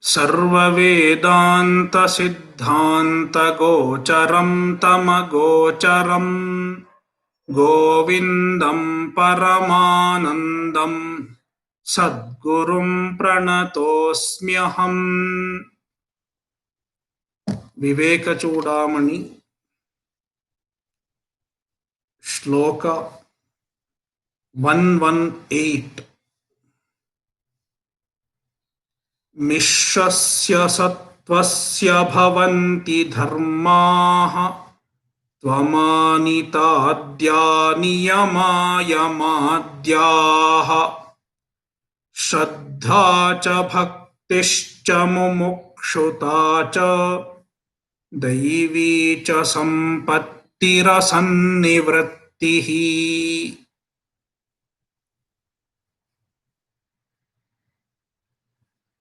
सर्ववेदान्त सिद्धान्त गोचरं तमगोचरं गोविन्दं परमानन्दं सद्गुरुं प्रणतोऽस्म्यहम्. विवेकचूडामणि श्लोक 118. मिश्रस्य सत्त्वस्य भवन्ति धर्माः त्वमानिताद्या नियमायमाद्याः श्रद्धा च भक्तिश्च मुमुक्षुता च दैवी च सम्पत्तिरसन्निवृत्तिः.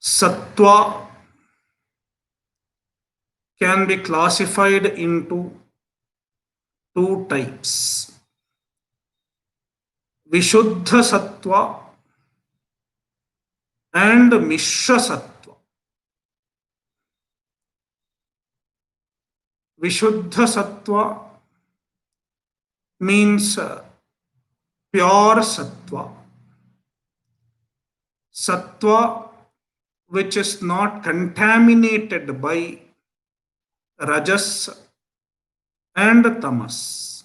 Sattva can be classified into two types: Vishuddha Sattva and Mishra Sattva. Vishuddha Sattva means pure Sattva. Sattva which is not contaminated by Rajas and Tamas.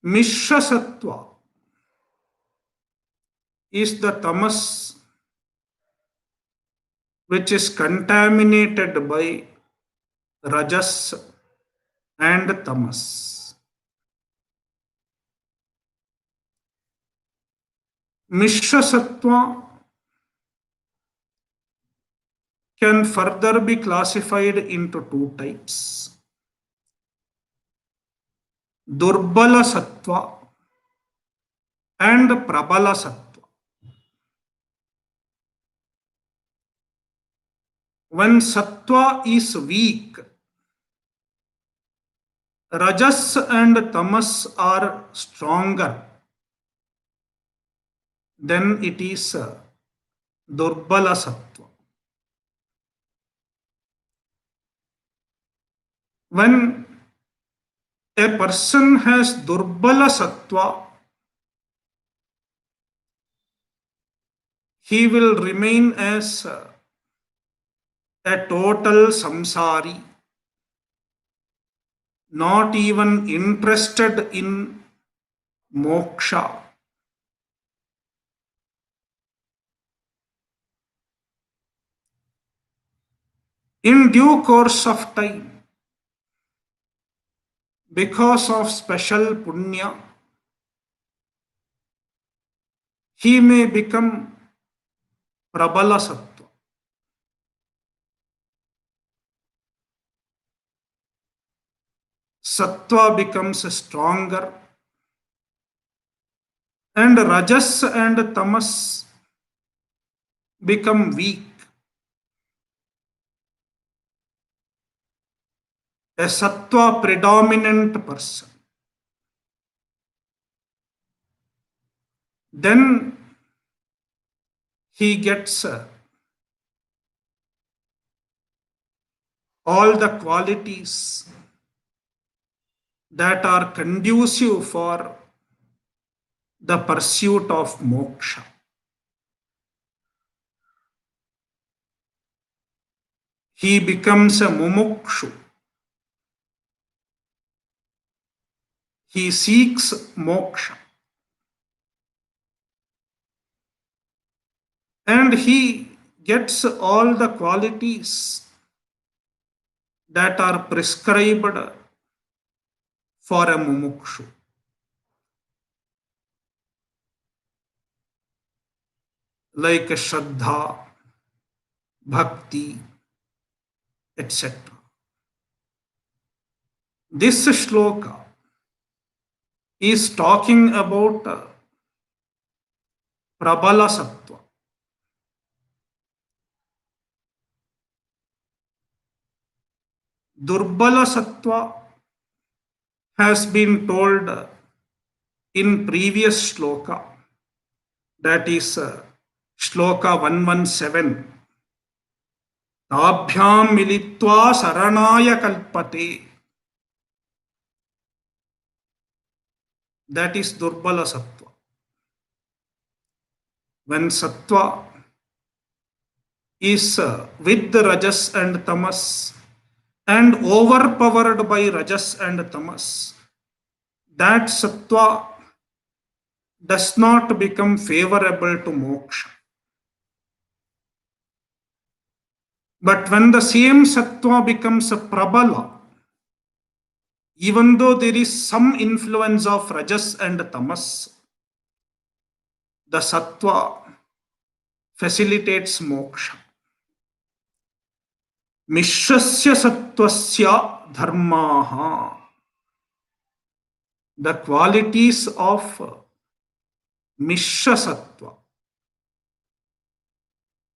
Mishra Sattva is the Tamas which is contaminated by Rajas and Tamas. Mishra Sattva can further be classified into two types: Durbala Sattva and Prabala Sattva. When Sattva is weak, Rajas and Tamas are stronger, then it is Durbala Sattva. When a person has Durbala Sattva, he will remain as a total samsari, not even interested in moksha. In due course of time, because of special punya, he may become Prabala Sattva. Sattva becomes stronger and Rajas and Tamas become weak. A Sattva predominant person, then he gets all the qualities that are conducive for the pursuit of moksha. He becomes a mumukshu. He seeks moksha. And he gets all the qualities that are prescribed for a mumukshu. Like Shraddha, Bhakti, etc. This shloka is talking about Prabala Sattva. Durbala Sattva has been told in previous shloka, that is Shloka 117. Tabhyam militva saranaya kalpate. That is Durbala Sattva. When Sattva is with the Rajas and Tamas and overpowered by Rajas and Tamas, that Sattva does not become favorable to moksha. But when the same Sattva becomes a Prabala, even though there is some influence of Rajas and Tamas, the Sattva facilitates moksha. Mishrasya Sattvasya Dharmaha. The qualities of Mishra Sattva.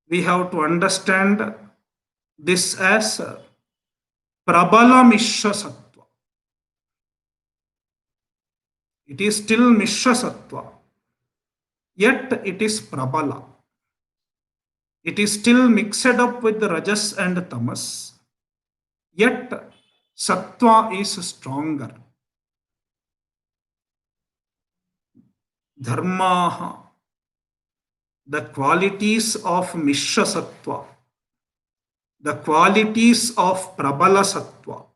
We have to understand this as Prabala Mishra Sattva. It is still Mishra Sattva, yet it is Prabala. It is still mixed up with the Rajas and Tamas, yet Sattva is stronger. Dharmaha, the qualities of Mishra Sattva, the qualities of Prabala Sattva.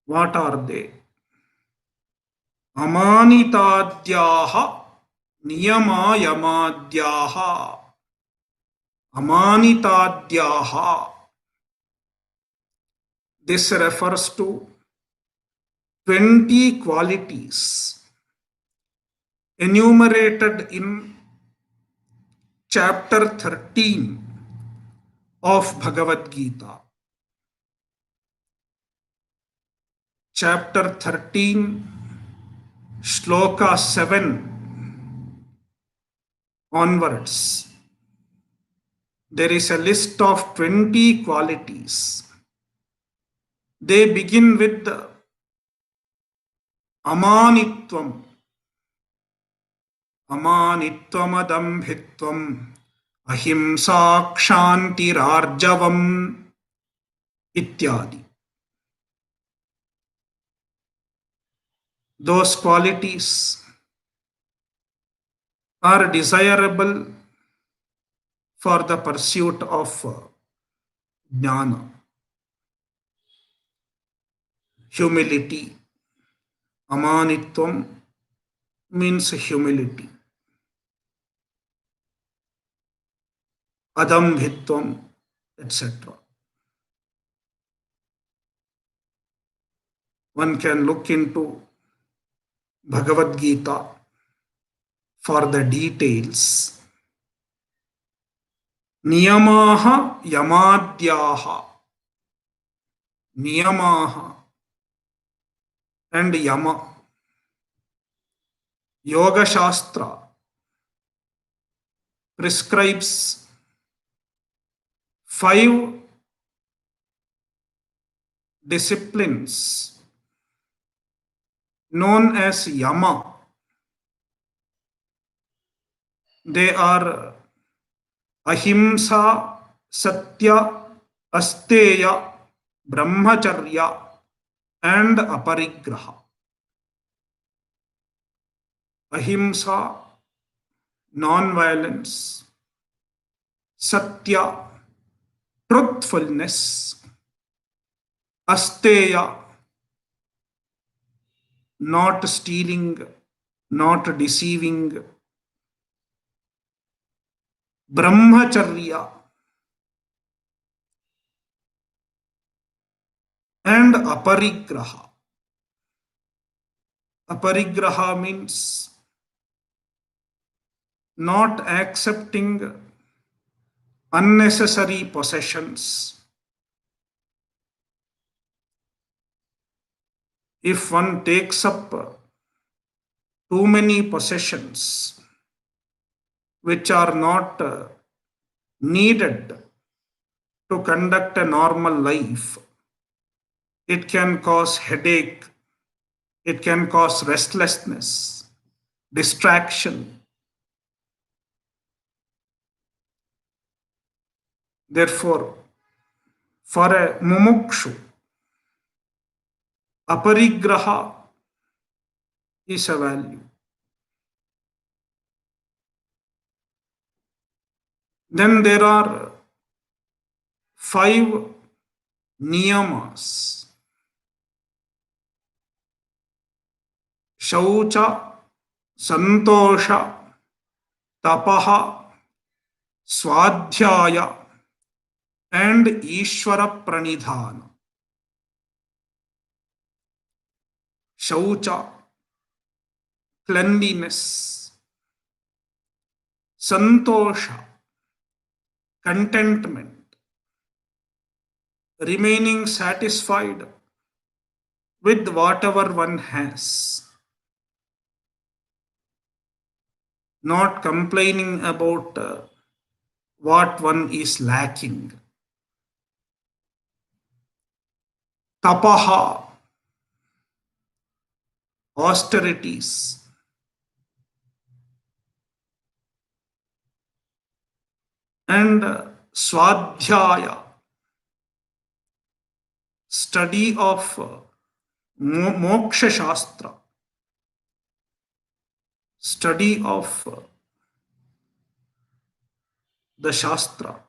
What are they? Amanitadyaha niyamayamaadyaha. Amanitadyaha. This refers to 20 qualities enumerated in chapter 13 of Bhagavad Gita. Chapter 13, Shloka 7 onwards. There is a list of 20 qualities. They begin with Amanitvam. Amanitvam adambhitvam ahimsa kshantirarjavam ityadi. Those qualities are desirable for the pursuit of jnana. Humility. Amanitvam means humility. Adambhitvam, etc. One can look into Bhagavad Gita for the details. Niyamaha yamadyaha. Niyamaha and Yama. Yoga Shastra prescribes 5 disciplines known as Yama. They are Ahimsa, Satya, Asteya, Brahmacharya and Aparigraha. Ahimsa, non-violence. Satya, truthfulness. Asteya, not stealing, not deceiving. Brahmacharya and Aparigraha. Aparigraha means not accepting unnecessary possessions. If one takes up too many possessions which are not needed to conduct a normal life, it can cause headache, it can cause restlessness, distraction, Therefore, for a mumukshu, aparigraha is a value. Then there are 5 niyamas. Shaucha, Santosha, Tapaha, Swadhyaya, and Ishvara Pranidhana. Shaucha, cleanliness. Santosha, contentment. Remaining satisfied with whatever one has. Not complaining about what one is lacking. Tapaha, austerities. And Swadhyaya, study of Moksha Shastra, study of the Shastra,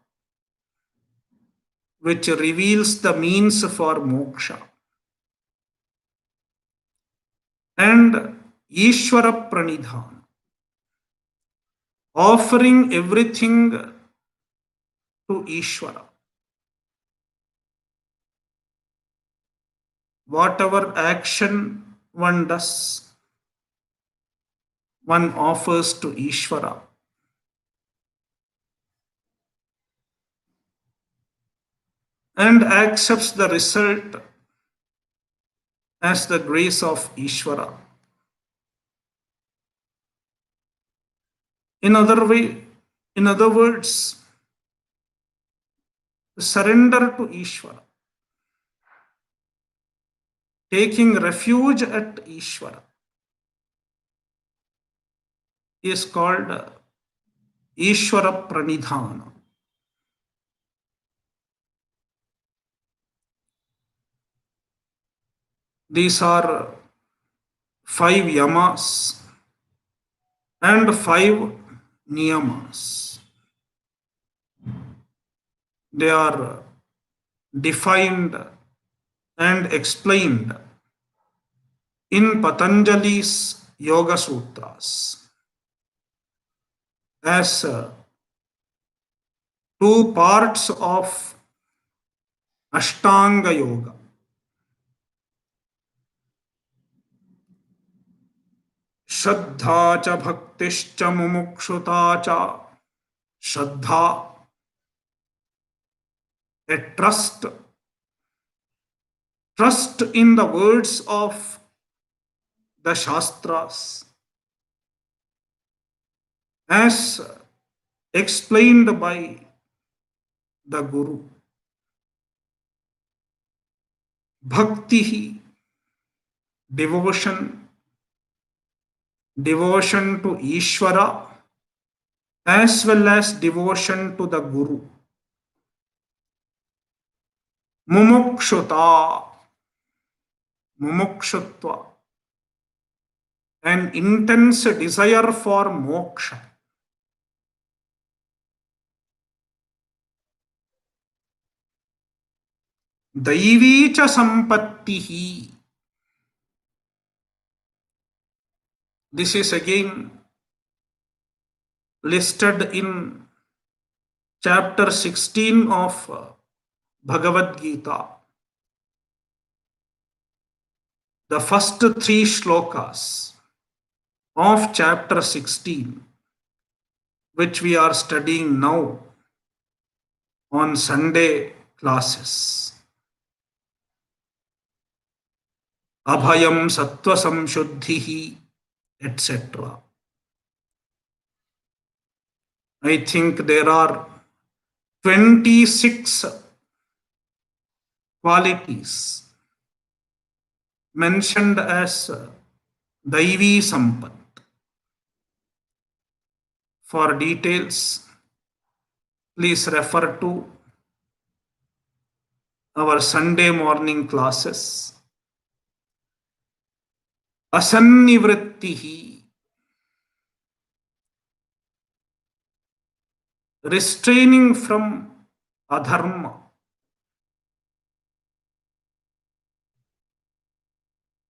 which reveals the means for moksha. And Ishvara Pranidhana, offering everything to Ishvara. Whatever action one does, one offers to Ishvara. And accepts the result as the grace of Ishvara. In other words, surrender to Ishvara, taking refuge at Ishvara, is called Ishvara Pranidhana. These are 5 yamas and 5 niyamas. They are defined and explained in Patanjali's Yoga Sutras as 2 parts of Ashtanga Yoga. Shraddha cha bhaktischa mumukshuta cha. Shraddha, a trust in the words of the Shastras as explained by the Guru. Bhakti, devotion to Ishvara as well as devotion to the Guru. Mumukshutva, an intense desire for moksha. Daivi cha sampattihi. This is again listed in chapter 16 of Bhagavad Gita. The first 3 shlokas of chapter 16, which we are studying now on Sunday classes. Abhayam sattva samshuddhihi, etc. I think there are 26 qualities mentioned as Daivi Sampat. For details, please refer to our Sunday morning classes. Asannivrittihi, restraining from adharma,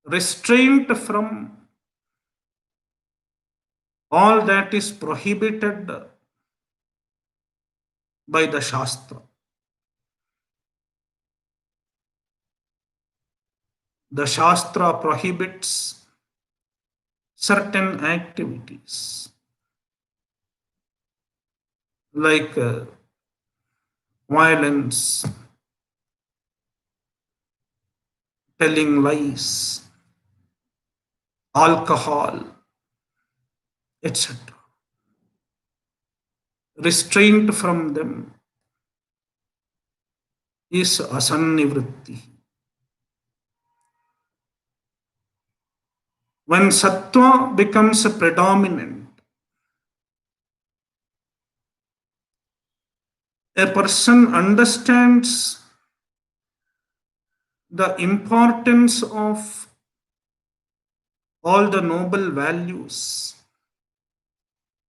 restraint from all that is prohibited by the Shastra. The Shastra prohibits certain activities like violence, telling lies, alcohol, etc. Restraint from them is asannivritti. When sattva becomes predominant, a person understands the importance of all the noble values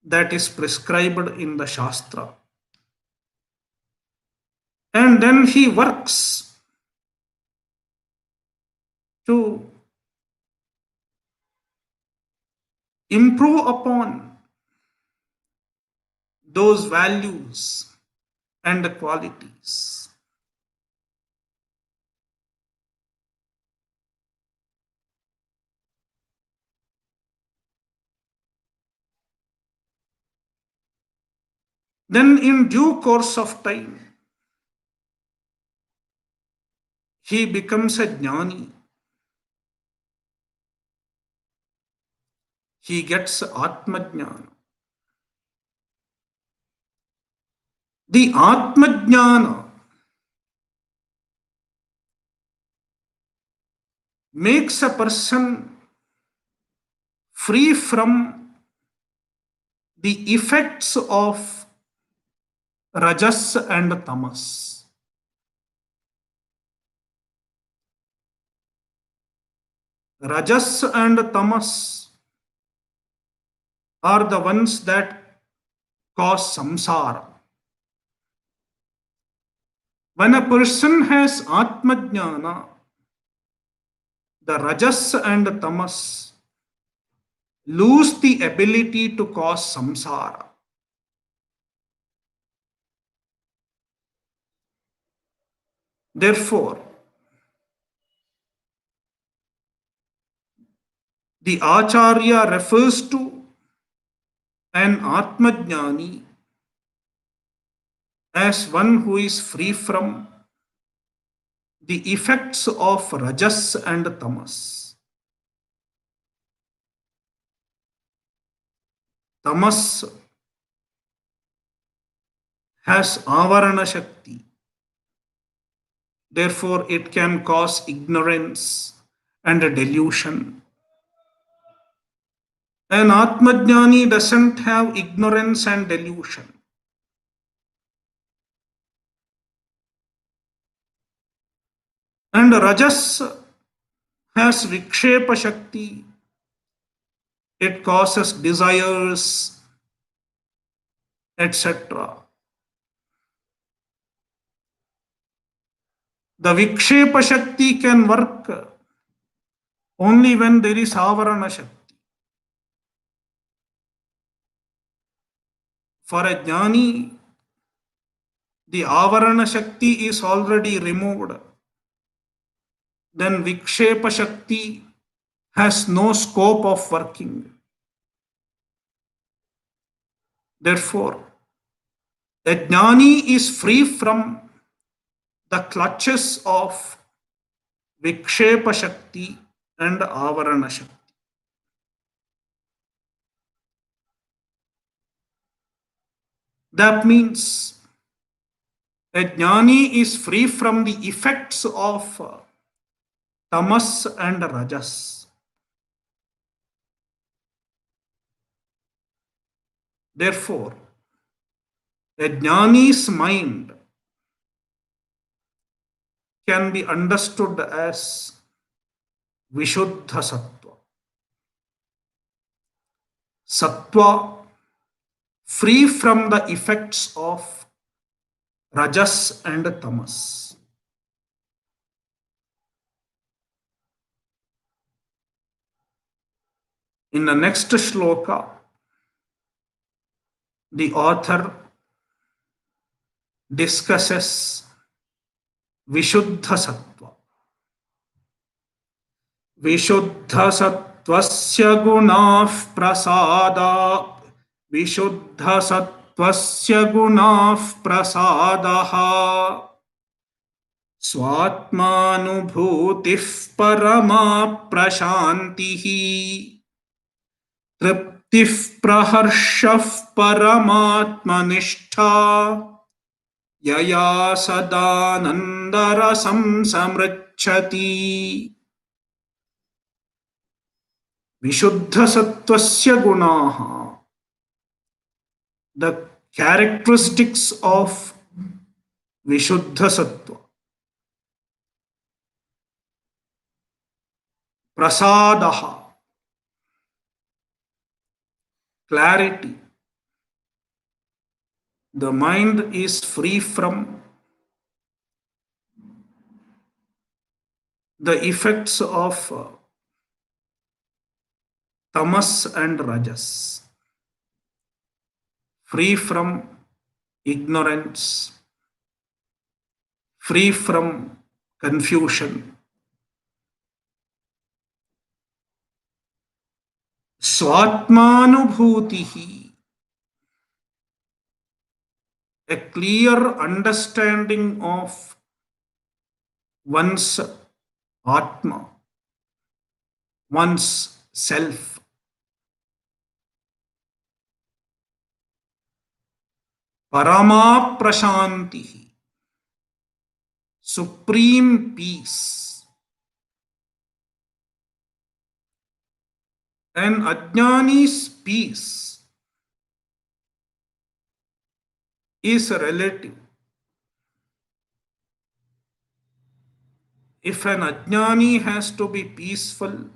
that is prescribed in the Shastra. And then he works to improve upon those values and qualities. Then, in due course of time, he becomes a jnani. He gets Atmajnana. The Atmajnana makes a person free from the effects of rajas and tamas. Rajas and tamas are the ones that cause samsara. When a person has Atmajnana, the rajas and tamas lose the ability to cause samsara. Therefore, the Acharya refers to an Atmajnani as one who is free from the effects of rajas and tamas. Tamas has avarana shakti. Therefore, it can cause ignorance and delusion. An Atmajnani doesn't have ignorance and delusion. And Rajas has Vikshepa Shakti. It causes desires, etc. The Vikshepa Shakti can work only when there is Avarana Shakti. For a Jnani, the Avarana Shakti is already removed. Then Vikshepa Shakti has no scope of working. Therefore, a Jnani is free from the clutches of Vikshepa Shakti and Avarana Shakti. That means a Jnani is free from the effects of tamas and rajas. Therefore, a Jnani's mind can be understood as Vishuddha Sattva. Sattva free from the effects of Rajas and Tamas. In the next shloka, the author discusses Vishuddha Sattva. Vishuddha Sattvasya Gunah Prasada. Vishuddha Sattvasya Gunah Prasadaha. Swatmanubhutif Parama Prashantihi. Triptif Praharshaf Paramatmanishta. Yaya Sadanandarasam Samrachati. Vishuddha Sattvasya Gunaha. The characteristics of Vishuddha Sattva. Prasadaha. Clarity. The mind is free from the effects of tamas and rajas, free from ignorance, free from confusion. Swatmanubhutihi, a clear understanding of one's Atma, one's self. Parama Prashanti, supreme peace. An Ajnani's peace is relative. If an Ajnani has to be peaceful,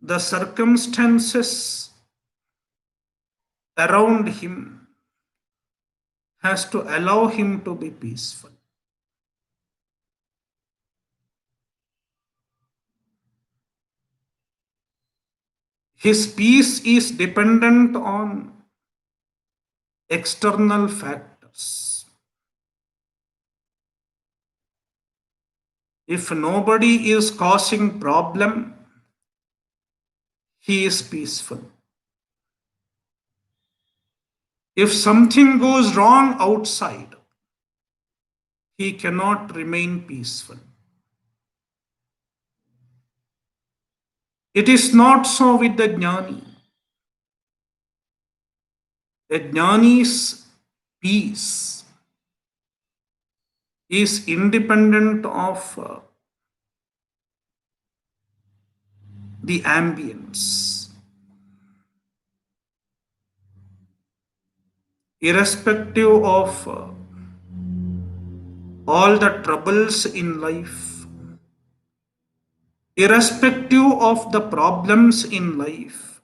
the circumstances around him has to allow him to be peaceful. His peace is dependent on external factors. If nobody is causing problem, he is peaceful. If something goes wrong outside, he cannot remain peaceful. It is not so with the Jnani. A Jnani's peace is independent of the ambience. Irrespective of all the troubles in life, irrespective of the problems in life,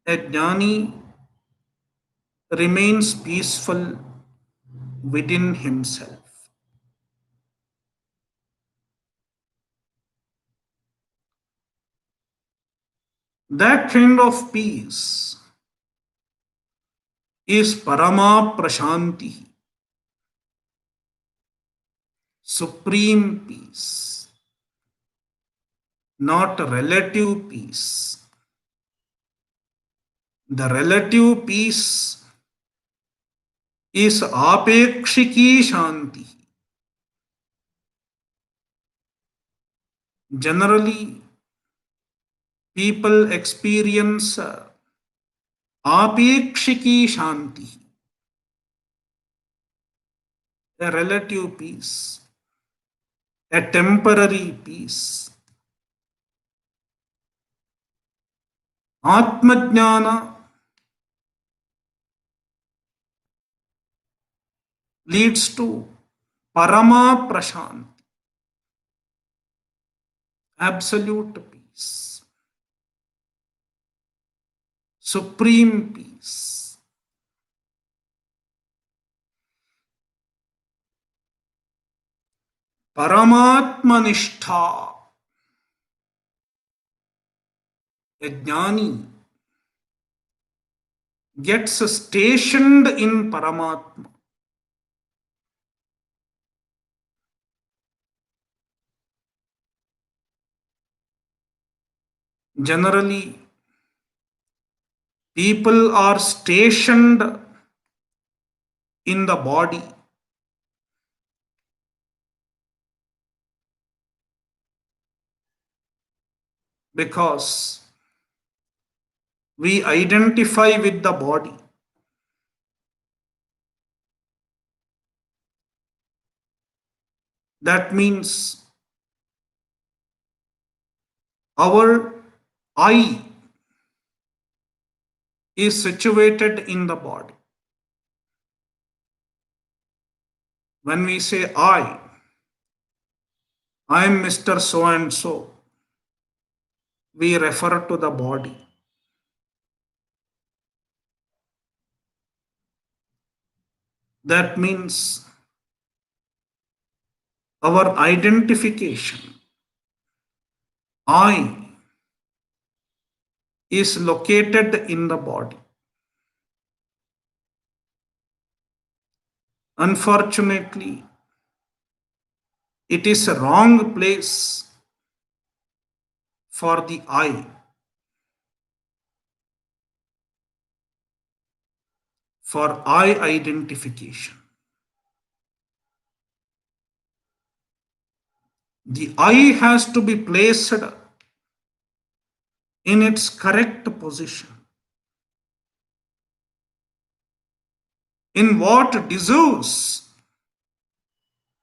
a Jnani remains peaceful within himself. That kind of peace is Parama Prashanti, supreme peace, not relative peace. The relative peace is Apekshiki Shanti. Generally, people experience Apekshiki Shanti, a relative peace, a temporary peace. Atmajnana leads to Parama Prashanti, absolute peace, supreme peace. Paramatmanistha, a jnani gets stationed in Paramatma. Generally, people are stationed in the body because we identify with the body. That means our I is situated in the body. When we say I am Mr. So and so, we refer to the body. That means our identification, I, is located in the body. Unfortunately, it is a wrong place for the I. For I identification. The I has to be placed in its correct position, in what deserves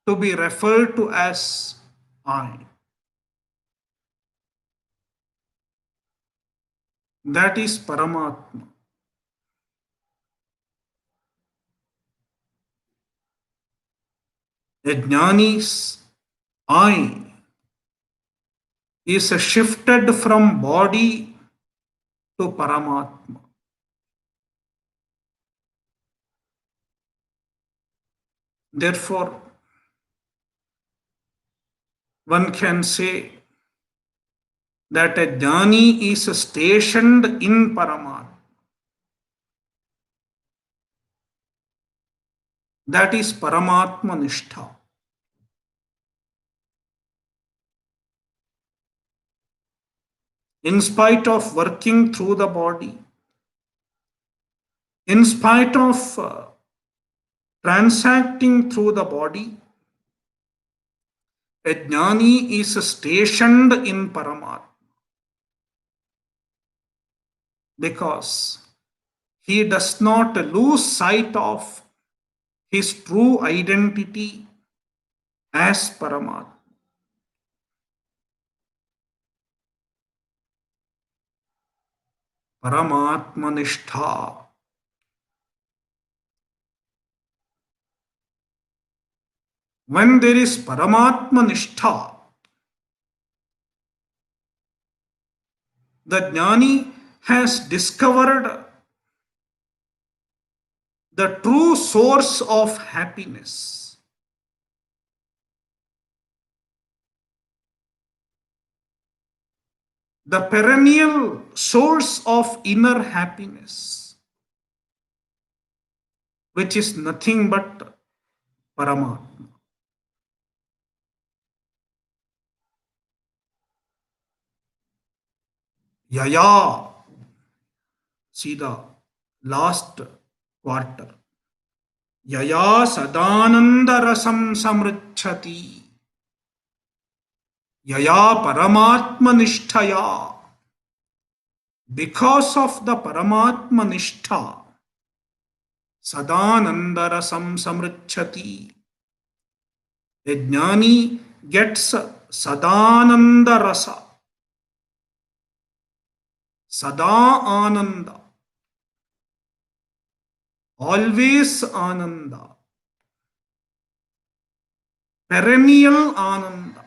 to be referred to as I. That is Paramatma. A jnani's I is shifted from body to Paramatma. Therefore, one can say that a jnani is stationed in Paramatma. That is Paramatma Nishtha. In spite of working through the body, in spite of transacting through the body, a jnani is stationed in Paramatma because he does not lose sight of his true identity as Paramatma. Paramatma Nishtha. When there is Paramatma Nishtha, the jnani has discovered the true source of happiness. The perennial source of inner happiness, which is nothing but Paramatma. Yaya, see the last quarter. Yaya sadananda rasam samricchati. Yaya Paramatma nishtaya. Because of the Paramatma nishtha, sadananda rasam samricchati. A jnani gets sadananda rasa. Sada ananda. Always ananda. perennial ananda.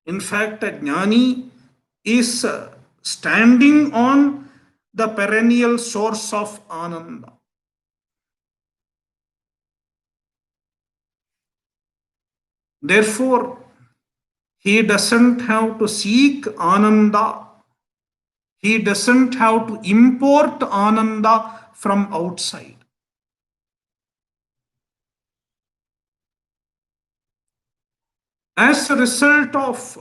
In fact, a jnani is standing on the perennial source of ananda. Therefore, he doesn't have to seek ananda. He doesn't have to import ananda from outside. As a result of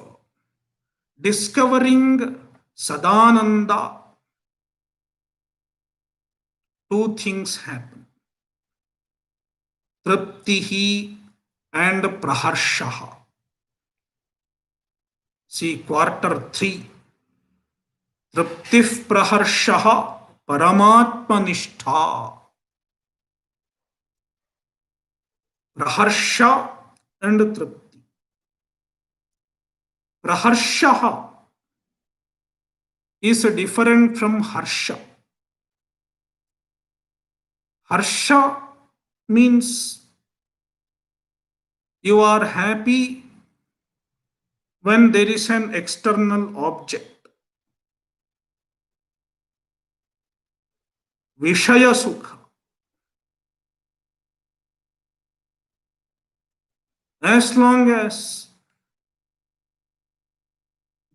discovering Sadananda, two things happen. Triptihi and Praharshaha. See quarter 3. Triptif Praharshaha Paramatmanistha. Praharsha and Tripti. Praharshaha is different from Harsha. Harsha means you are happy when there is an external object. Vishaya Sukha. As long as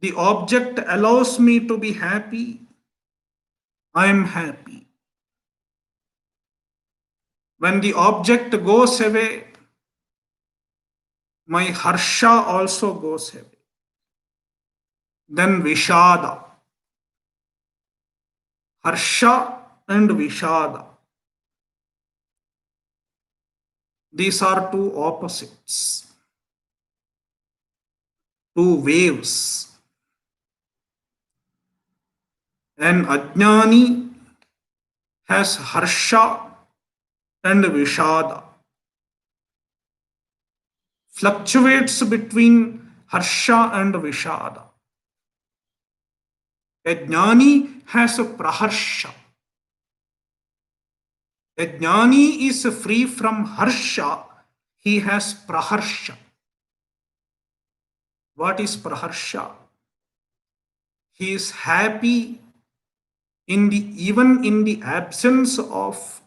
the object allows me to be happy, I am happy. When the object goes away, my harsha also goes away. Then Vishada. Harsha and Vishada. These are two opposites, two waves. An Ajnani has Harsha and Vishada. Fluctuates between Harsha and Vishada. A Jnani has a Praharsha. A Jnani is free from Harsha, he has Praharsha. What is Praharsha? He is happy even in the absence of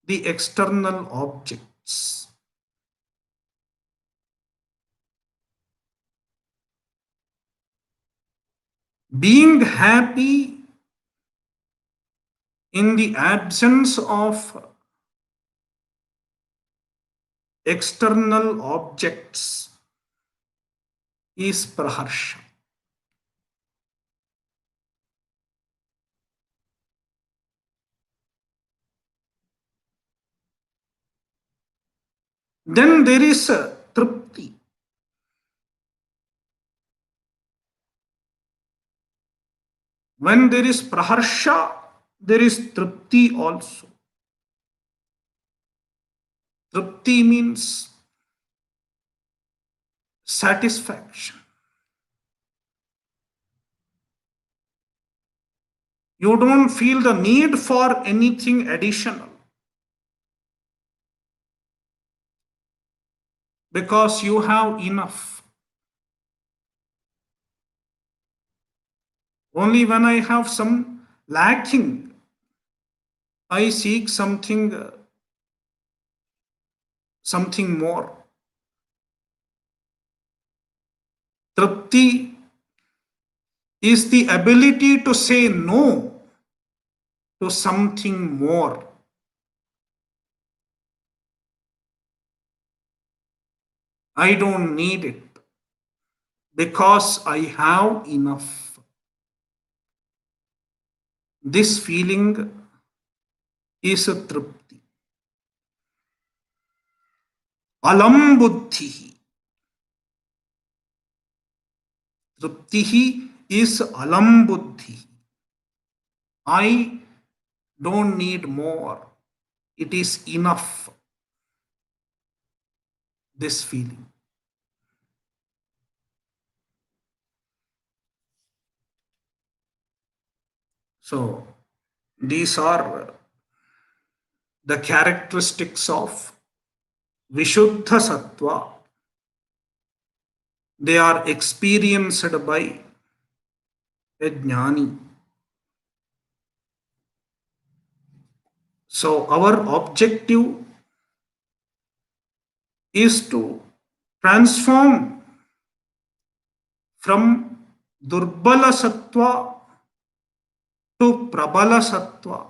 the external objects. Being happy in the absence of external objects is praharsha. Then there is a tripti. When there is praharsha, there is tripti also. Tripti means satisfaction. You don't feel the need for anything additional because you have enough. Only when I have some lacking, I seek something more. Tripti is the ability to say no to something more. I don't need it because I have enough. This feeling is a tripti. Alam buddhi. Tripti is alam buddhi. I don't need more. It is enough. This feeling. So these are the characteristics of Vishuddha Sattva. They are experienced by a jnani. So our objective is to transform from Durbala Sattva to Prabala Sattva,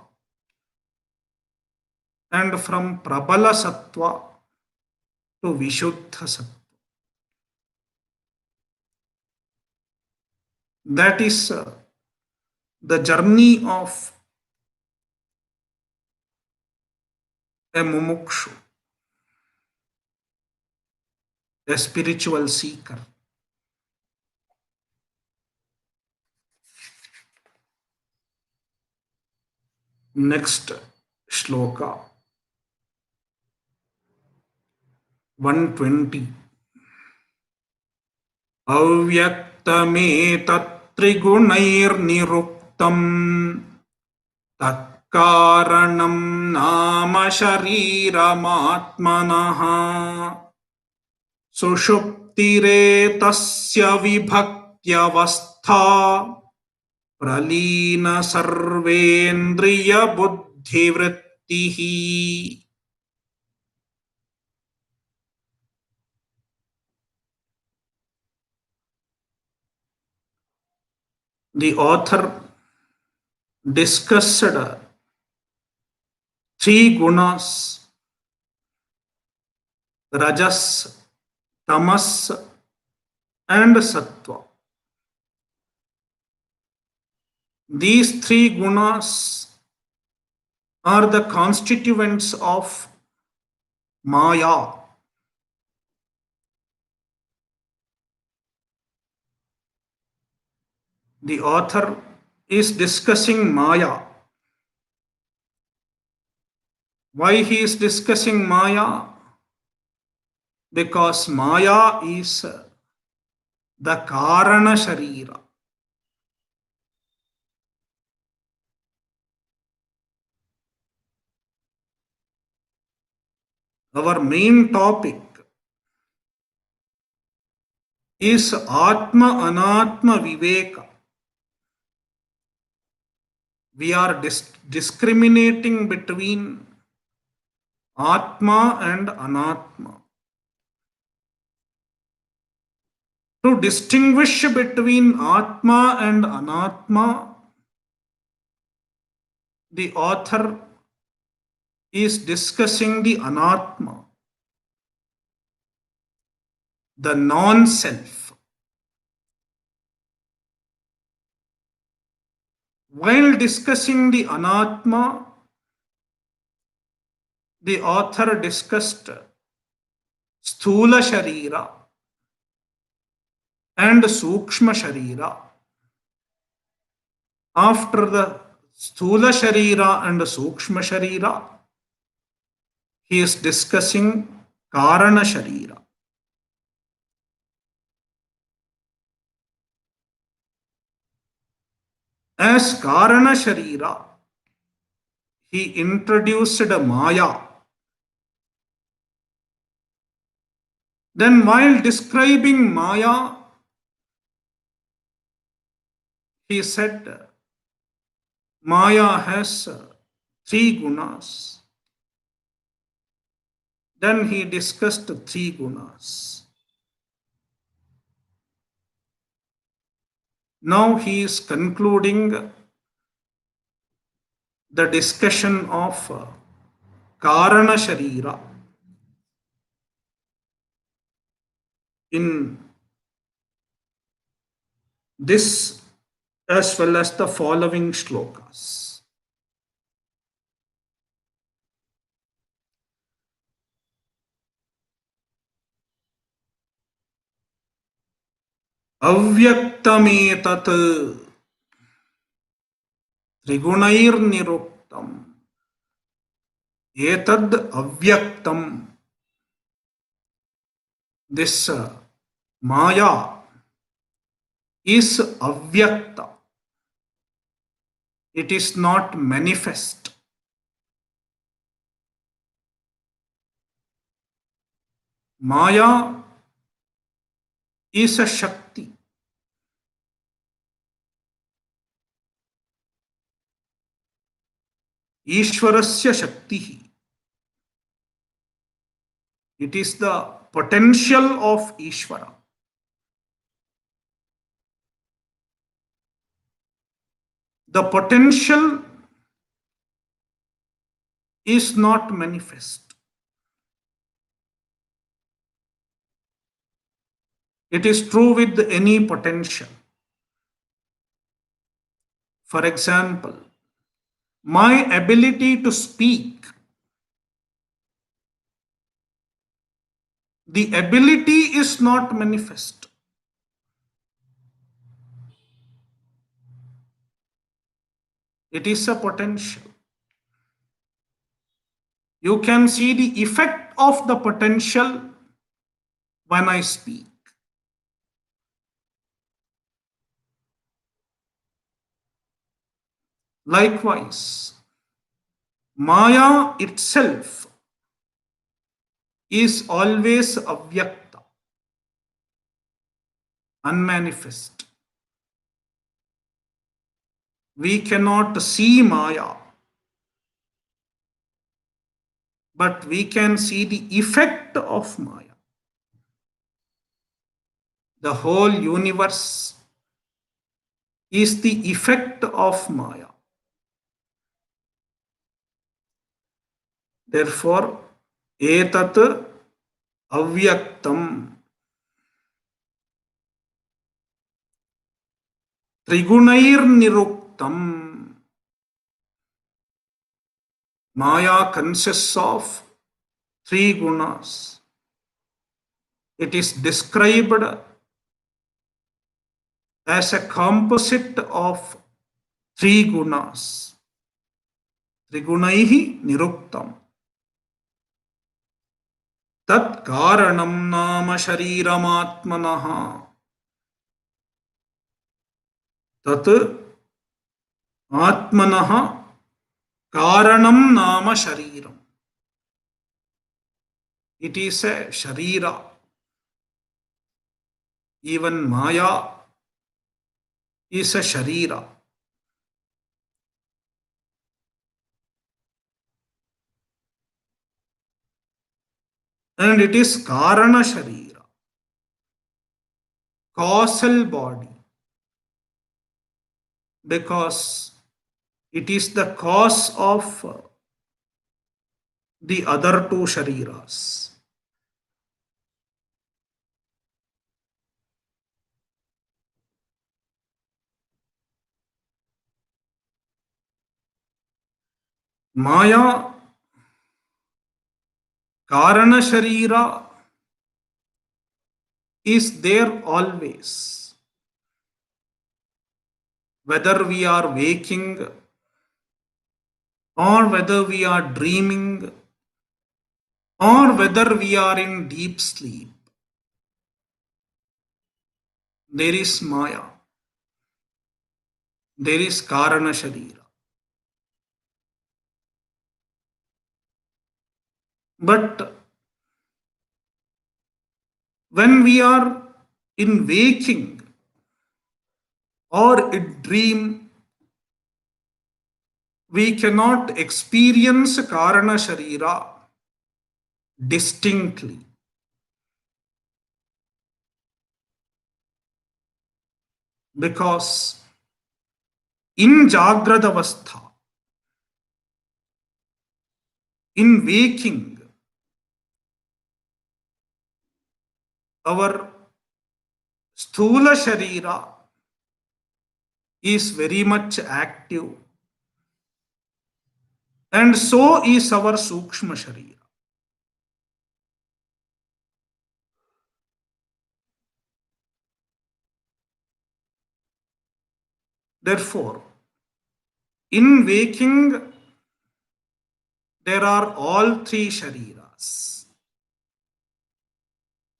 and from Prabala Sattva to Vishuddha Sattva. That is the journey of a mumukshu, a spiritual seeker. Next shloka 120. Avyaktametattrigunairniruktam takkaranam nama shariramatmanaha sushuptire tasya vibhakyavastha pralina sarvendriya buddhivrittihi. The author discussed three gunas: rajas, tamas, and sattva. These three gunas are the constituents of Maya. The author is discussing Maya. Why he is discussing Maya? Because Maya is the Karana Sharira. Our main topic is Atma Anatma Viveka. We are discriminating between Atma and Anatma. To distinguish between Atma and Anatma, the author is discussing the Anatma, the non-self. While discussing the Anatma, the author discussed Sthula Sharira and Sukshma Sharira. After the Sthula Sharira and Sukshma Sharira, he is discussing Karana Sharira. As Karana Sharira, he introduced Maya. Then while describing Maya, he said Maya has three gunas. Then he discussed three gunas. Now he is concluding the discussion of Karana Sharira in this as well as the following shlokas. Avyaktametat trigunairniruktam etad avyaktam. This Maya is avyakta. It is not manifest. Maya is a Shakti. Ishwarasya Shakti. It is the potential of Ishvara. The potential is not manifest. It is true with any potential. For example, my ability to speak, the ability is not manifest. It is a potential. You can see the effect of the potential when I speak. Likewise, Maya itself is always avyakta, unmanifest. We cannot see Maya, but we can see the effect of Maya. The whole universe is the effect of Maya. Therefore, etat avyaktam trigunair niruktam. Maya consists of three gunas. It is described as a composite of three gunas. Trigunaihi niruktam. Tat karanam nama shariramatmanaha. Tat atmanaha karanam nama shariram. It is a sharira. Even Maya is a sharira. And it is Karana Sharira, causal body, because it is the cause of the other two Shariras. Maya, Karana Sharira is there always. Whether we are waking or whether we are dreaming or whether we are in deep sleep, there is Maya. There is Karana Sharira. But when we are in waking or in dream, we cannot experience Karana Sharira distinctly. Because in Jagrada Avastha, in waking, our Sthula Sharira is very much active, and so is our Sukshma Sharira. Therefore, in waking, there are all three Shariras: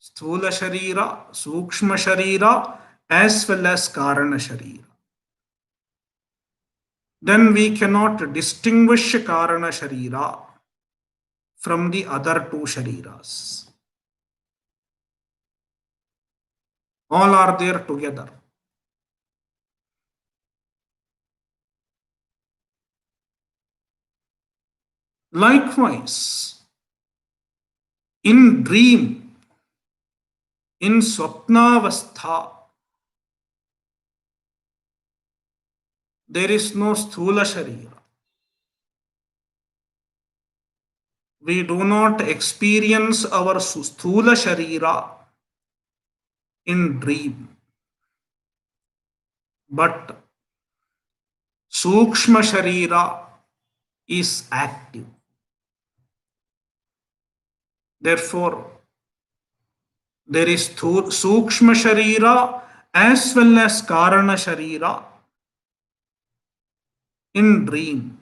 Sthula Sharira, Sukshma Sharira, as well as Karana Sharira. then we cannot distinguish Karana Sharira from the other two Shariras. All are there together. Likewise, in dream, in Swapnavastha, there is no Sthula Sharira. We do not experience our Sthula Sharira in dream. But Sukshma Sharira is active. Therefore, there is Sukshma Sharira as well as Karana Sharira in dream.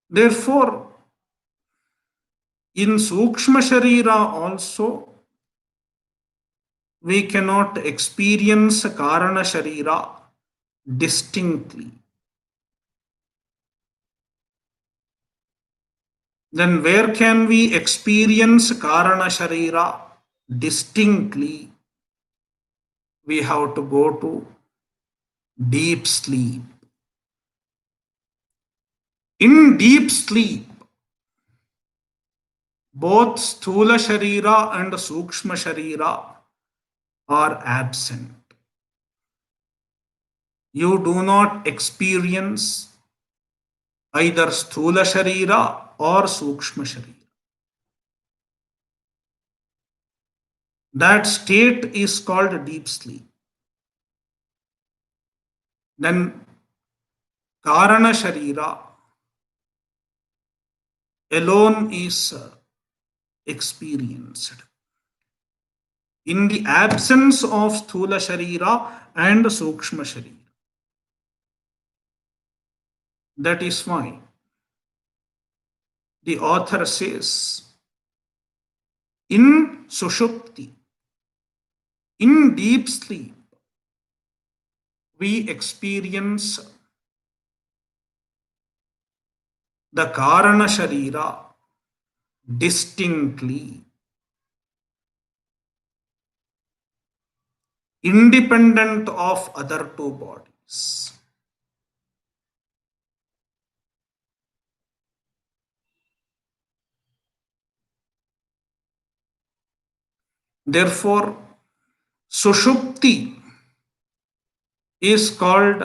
Therefore, in Sukshma Sharira also, we cannot experience Karana Sharira distinctly. Then where can we experience Karana Sharira distinctly? We have to go to deep sleep. In deep sleep, both Sthula Sharira and Sukshma Sharira are absent. You do not experience either Sthula Sharira or Sukshma Sharira. That state is called deep sleep. Then Karana Sharira alone is experienced. In the absence of Sthula Sharira and Sukshma Sharira. That is why the author says, in Sushupti, in deep sleep, we experience the Karana Sharira distinctly, independent of other two bodies. Therefore, Sushupti is called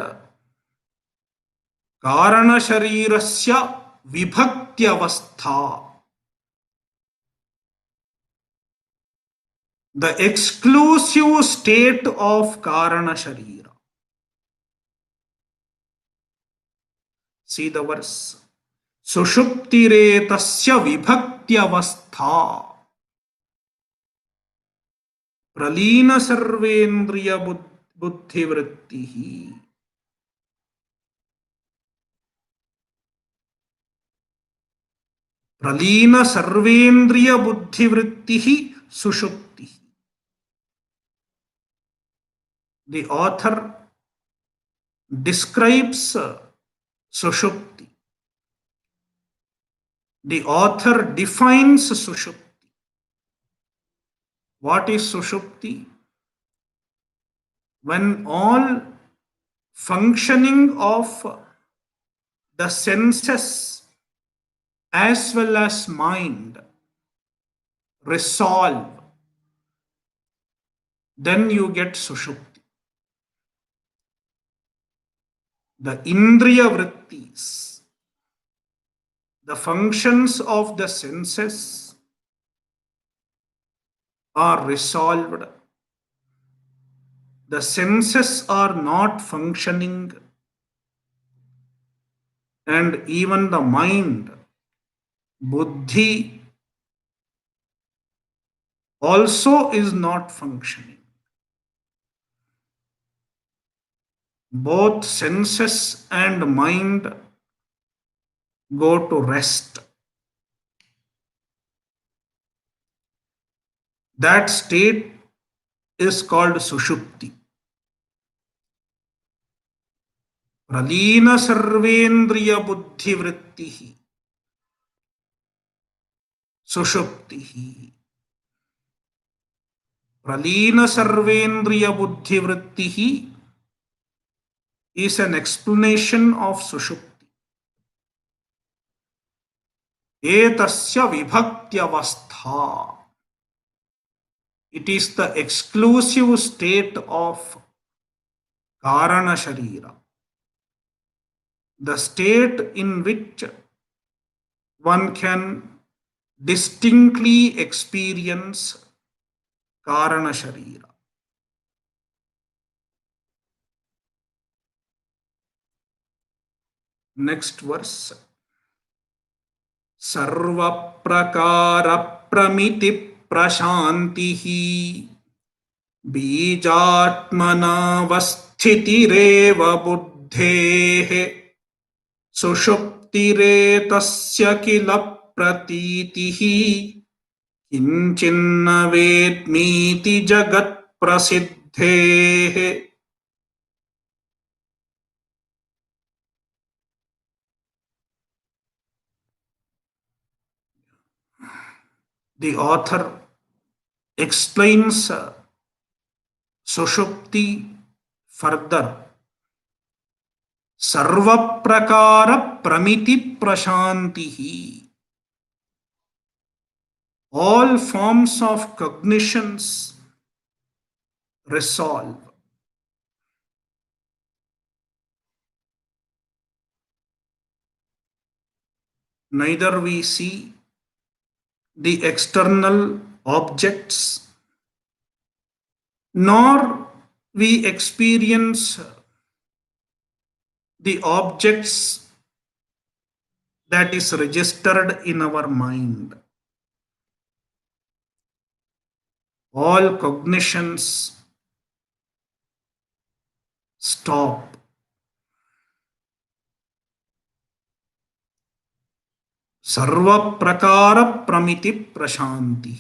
Karana Sharirasya Vibhaktiyavastha. The exclusive state of Karana Sharira. See the verse. Sushuptire tasya vibhaktiyavastha. Pralina sarvendriya buddhivrittihi. Pralina sarvendriya buddhivrittihi sushupti. The author describes Sushupti. The author defines Sushupti. What is Sushupti? When all functioning of the senses as well as mind resolve, then you get Sushupti. The Indriya Vrittis, the functions of the senses are resolved. The senses are not functioning, and even the mind, buddhi, also is not functioning. Both senses and mind go to rest. That state is called Sushupti. Pralina sarvendriya buddhivrittihi Sushuptihi. Pralina sarvendriya buddhivrittihi is an explanation of Sushupti. Etasya vibhaktya. It is the exclusive state of Karana Sharira, the state in which one can distinctly experience Karana Sharira. Next verse. Sarva prakara pramiti prashantihi बीजात्मनावस्थितिरेव बुद्धेः सुषुप्तिरेतस्य किल प्रतीतिः किञ्चिन्न वेद्मीति जगत्प्रसिद्धेः. The author explains Sushupti further. Sarva prakara pramiti prashantihi. All forms of cognitions resolve. Neither we see the external objects, nor we experience the objects that is registered in our mind. All cognitions stop. Sarva prakara pramiti prashanti.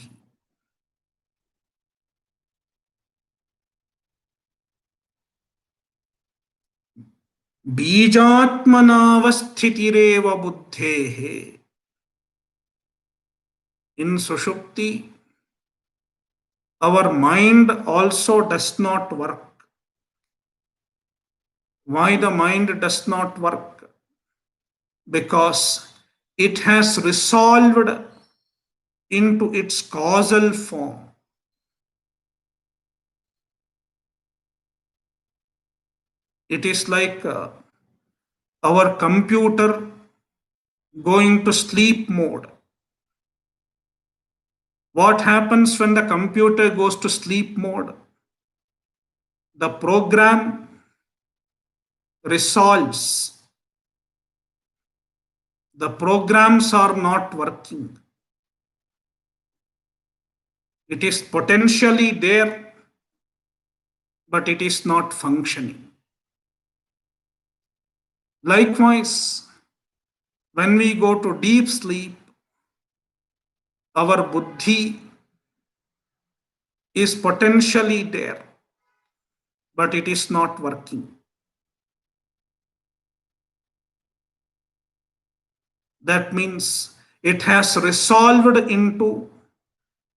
Bijatmanavasthitirewa buddhehe. In Sushupti, our mind also does not work. Why the mind does not work? Because it has resolved into its causal form. It is like our computer going to sleep mode. What happens when the computer goes to sleep mode? The program resolves. The programs are not working. It is potentially there, but it is not functioning. Likewise, when we go to deep sleep, our buddhi is potentially there, but it is not working. That means it has resolved into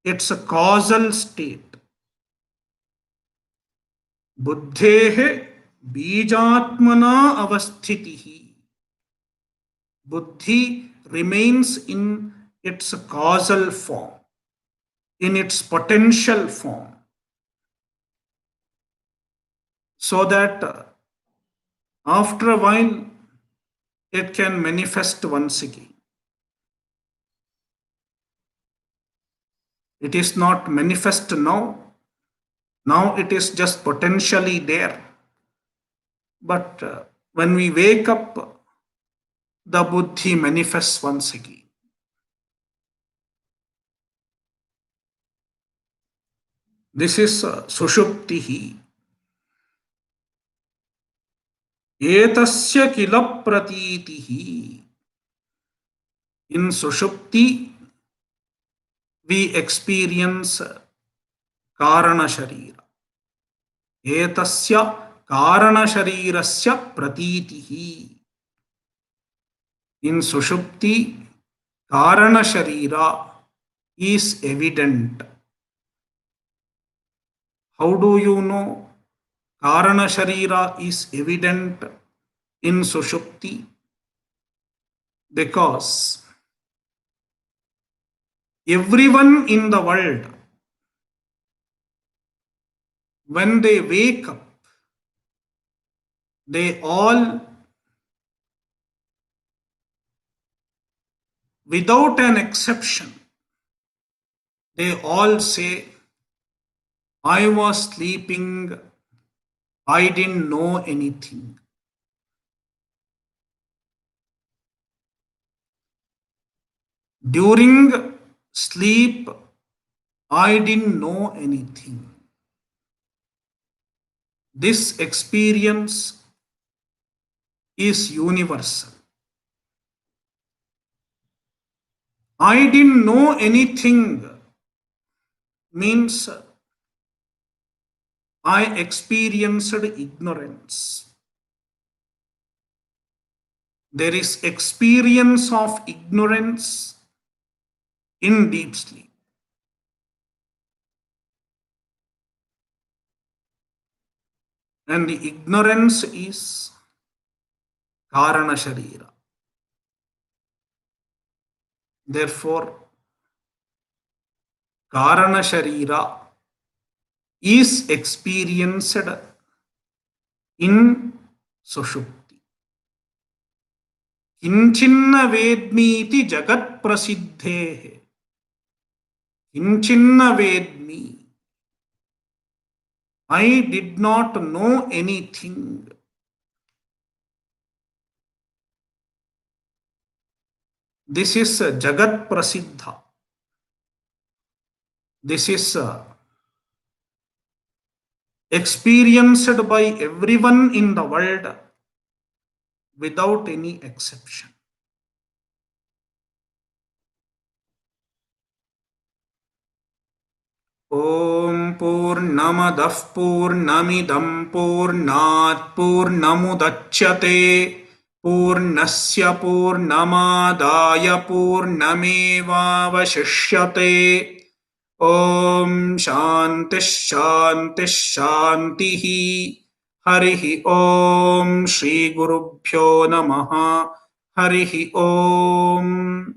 its causal state. Buddhehe bijatmana avasthitihi. Buddhi remains in its causal form, in its potential form, so that after a while it can manifest once again. It is not manifest now. Now it is just potentially there. But when we wake up, the buddhi manifests once again. This is Sushuptihi. Etasya kila pratitihi. In Sushupti, we experience Karana Sharira. Etasya Karana Sharirasya Pratitihi. In Sushupti, Karana Sharira is evident. How do you know Karana Sharira is evident in Sushupti? Because everyone in the world, when they wake up, they all, without an exception, they all say, I was sleeping, I didn't know anything. During sleep, I didn't know anything. This experience is universal. I didn't know anything means I experienced ignorance. There is experience of ignorance in deep sleep. And the ignorance is Karana Sharira. Therefore, Karana Sharira is experienced in Sushupti. Kinchinna vedmiti jagat prasiddhehe. Kinchinna vedmi. I did not know anything. This is Jagat Prasiddha. This is experienced by everyone in the world without any exception. Om Purnamadah Purnamidam Purnat Purnamudachyate Purnasya Purnamadaya Purnamevavashishyate. Om Shanti Shanti Shanti. Harihi Om Shri Gurubhyo Namaha. Harihi Om.